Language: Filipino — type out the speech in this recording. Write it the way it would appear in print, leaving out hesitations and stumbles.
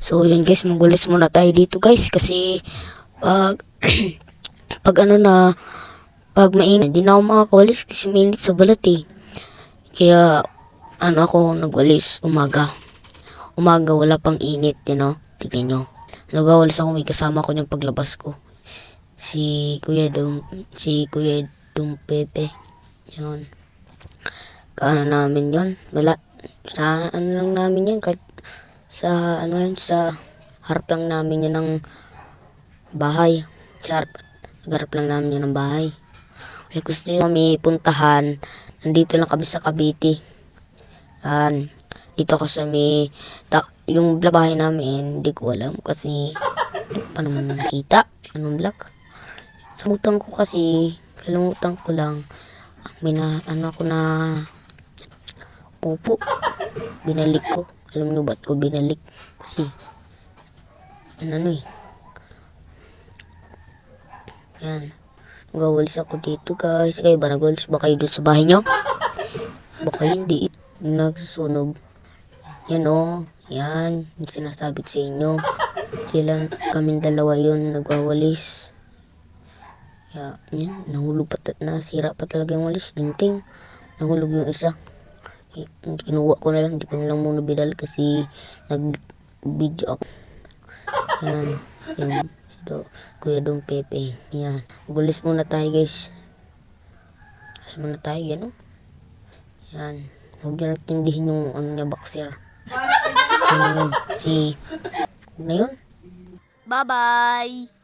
So yun guys, magulis muna tayo dito guys kasi pag pag ano na pag mainit, hindi na ako makakawalis kasi mainit sa balat eh. Kaya ano ako nagwalis umaga wala pang init, tignan nyo. Nagawalis ako, may kasama ko yung paglabas ko, si Kuya Dum Pepe. Yun, kaano namin yun, wala sa ano lang namin yun, kahit sa ano yun, sa harap lang namin yun ng bahay, sa harap lang namin yun ng bahay. Kaya gusto nyo kami puntahan, nandito lang kami sa Cavite. Dito ko sa yung bahay namin, hindi ko alam kasi hindi ko pa naman nakita anong vlog. Kalimutan ko lang, ano ako na pupo, binalik ko. Alam nyo ba't ko binalik? Kasi ano yan, nagawalis ako dito guys. Kayo ba nagawalis ba kayo doon sa bahay nyo? Baka hindi, nagsusunog. Yan yan yung sinasabi ko sa inyo. Kaming dalawa yun nagwawalis. Kaya yan, nahulog nasira pa talaga yung walis, linting. Nahulog yung isa. Kinuha ko na lang, hindi ko na lang muna bidal kasi nag-video ako. Yan, yung Kuya Dong Pepe. Yan, gulis muna tayo guys. Gulis muna tayo, yan Yan, huwag nyo natindihin yung ano niya, boxer. Yan, kasi, na yun. Bye-bye!